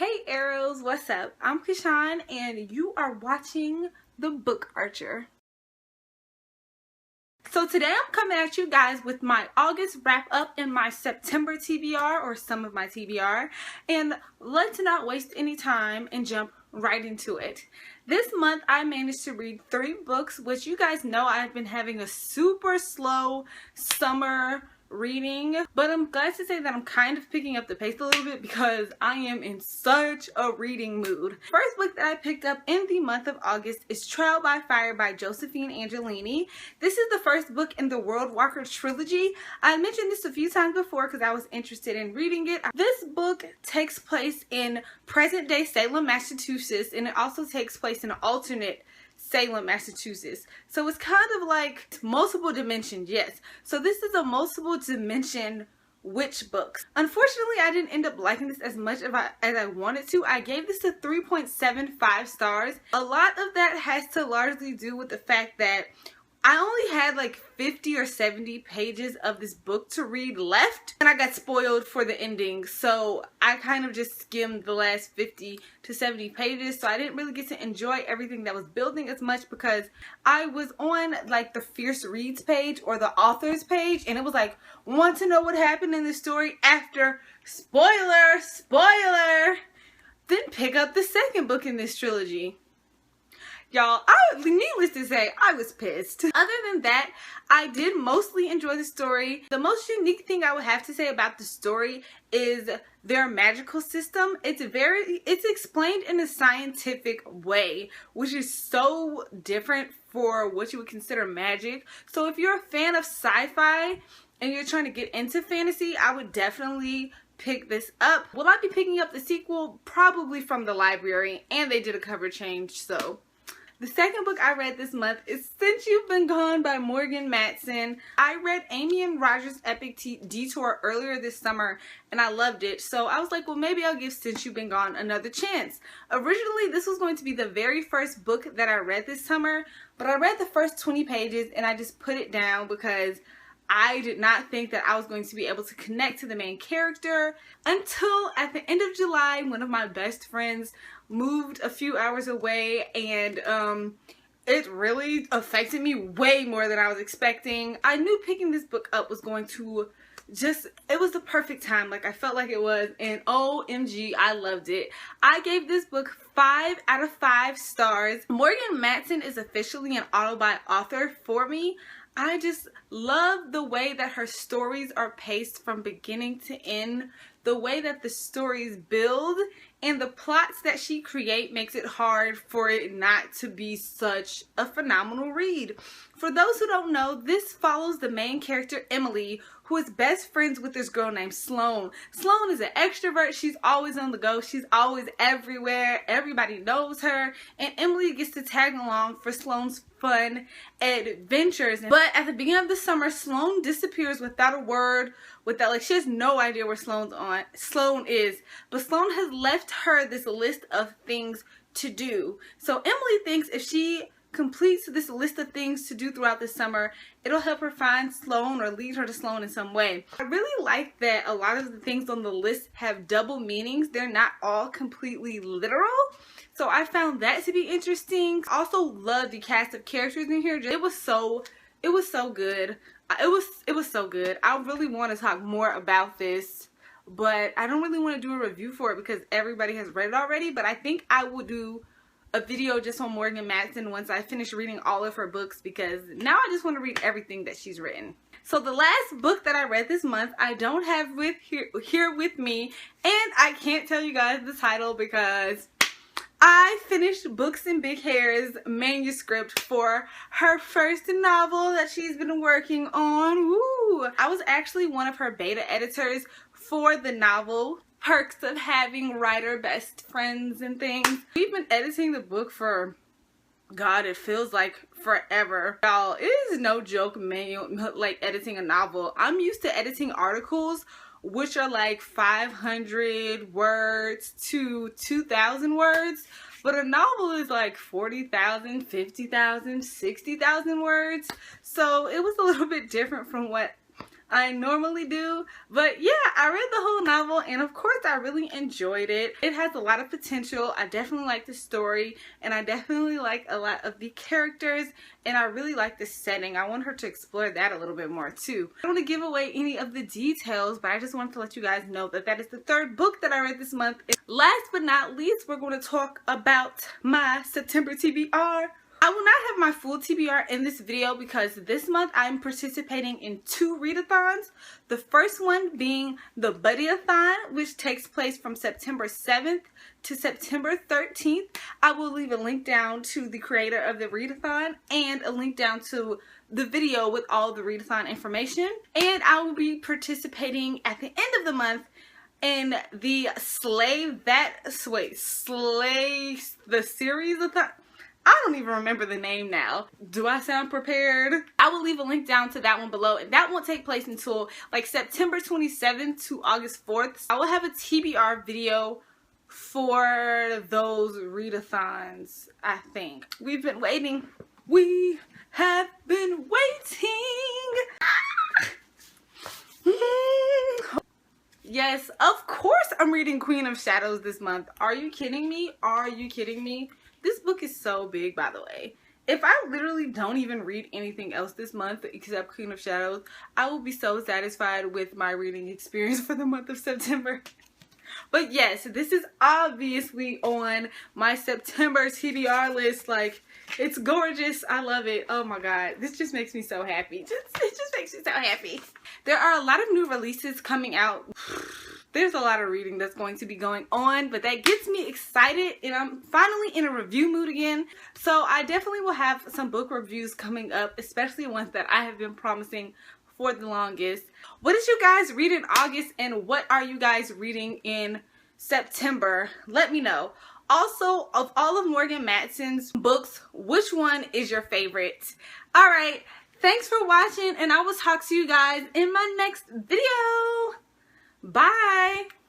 Hey Arrows, what's up? I'm Kashan and you are watching The Book Archer. So today I'm coming at you guys with my August wrap up and my September TBR, or some of my TBR, and let's not waste any time and jump right into it. This month I managed to read 3 books, which you guys know I've been having a super slow summer reading, but I'm glad to say that I'm kind of picking up the pace a little bit because I am in such a reading mood. First book that I picked up in the month of August is Trial by Fire by Josephine Angelini. This is the first book in the World Walker trilogy. I mentioned this a few times before because I was interested in reading it. This book takes place in present day Salem, Massachusetts, and it also takes place in an alternate Salem, Massachusetts. So it's kind of like multiple dimensions, yes. So this is a multiple dimension witch book. Unfortunately, I didn't end up liking this as much as I wanted to. I gave this a 3.75 stars. A lot of that has to largely do with the fact that I only had like 50 or 70 pages of this book to read left, and I got spoiled for the ending, so I kind of just skimmed the last 50 to 70 pages, so I didn't really get to enjoy everything that was building as much because I was on like the Fierce Reads page or the authors page, and it was like, want to know what happened in the story after spoiler, then pick up the second book in this trilogy. Y'all, needless to say, I was pissed. Other than that, I did mostly enjoy the story. The most unique thing I would have to say about the story is their magical system. It's explained in a scientific way, which is so different for what you would consider magic. So if you're a fan of sci-fi and you're trying to get into fantasy, I would definitely pick this up. Will I be picking up the sequel? Probably from the library, and they did a cover change, so. The second book I read this month is Since You've Been Gone by Matson. I read Amy and Roger's Epic Detour earlier this summer and I loved it. So I was like, well, maybe I'll give Since You've Been Gone another chance. Originally, this was going to be the very first book that I read this summer, but I read the first 20 pages and I just put it down because I did not think that I was going to be able to connect to the main character until at the end of July, one of my best friends moved a few hours away, and it really affected me way more than I was expecting. I knew picking this book up was going to it was the perfect time, like I felt like it was, and OMG, I loved it. I gave this book 5 out of 5 stars. Matson is officially an auto-buy author for me. I just love the way that her stories are paced from beginning to end, the way that the stories build, and the plots that she creates makes it hard for it not to be such a phenomenal read. For those who don't know, this follows the main character Emily, who is best friends with this girl named Sloane. Sloane is an extrovert. She's always on the go. She's always everywhere. Everybody knows her. And Emily gets to tag along for Sloane's fun adventures. But at the beginning of the summer, Sloane disappears without a word, she has no idea where Sloane is. But Sloane has left her this list of things to do. So Emily thinks if she completes this list of things to do throughout the summer, it'll help her find Sloane or lead her to Sloane in some way. I really like that a lot of the things on the list have double meanings. They're not all completely literal. So I found that to be interesting. I also love the cast of characters in here. It was so good. It was so good. I really want to talk more about this, but I don't really want to do a review for it because everybody has read it already. But I think I will do a video just on Matson once I finish reading all of her books, because now I just want to read everything that she's written. So the last book that I read this month, I don't have here with me, and I can't tell you guys the title because I finished Books and Big Hair's manuscript for her first novel that she's been working on. Woo! I was actually one of her beta editors for the novel. Perks of having writer best friends and things. We've been editing the book for, God, it feels like forever. Y'all, it is no joke, like editing a novel. I'm used to editing articles, which are like 500 words to 2,000 words. But a novel is like 40,000, 50,000, 60,000 words. So it was a little bit different from what I normally do. But yeah, I read the whole novel and of course I really enjoyed it. It has a lot of potential. I definitely like the story and I definitely like a lot of the characters and I really like the setting. I want her to explore that a little bit more too. I don't want to give away any of the details, but I just wanted to let you guys know that that is the third book that I read this month. Last but not least, we're going to talk about my September TBR. I will not have my full TBR in this video because this month I'm participating in 2 readathons. The first one being the Buddy-a-thon, which takes place from September 7th to September 13th. I will leave a link down to the creator of the readathon and a link down to the video with all the readathon information. And I will be participating at the end of the month in the Slay the series-a-thon. I don't even remember the name now. Do I sound prepared? I will leave a link down to that one below, and that won't take place until like September 27th to August 4th. I will have a TBR video for those readathons, I think. We've been waiting. We have been waiting. Yes, of course I'm reading Queen of Shadows this month. Are you kidding me? Are you kidding me? This book is so big, by the way. If I literally don't even read anything else this month except Queen of Shadows, I will be so satisfied with my reading experience for the month of September. But yes, this is obviously on my September TBR list. Like, it's gorgeous. I love it. Oh my god. This just makes me so happy. It just makes me so happy. There are a lot of new releases coming out. There's a lot of reading that's going to be going on, but that gets me excited and I'm finally in a review mood again. So I definitely will have some book reviews coming up, especially ones that I have been promising for the longest. What did you guys read in August and what are you guys reading in September? Let me know. Also, of all of Morgan Matson's books, which one is your favorite? Alright, thanks for watching and I will talk to you guys in my next video. Bye!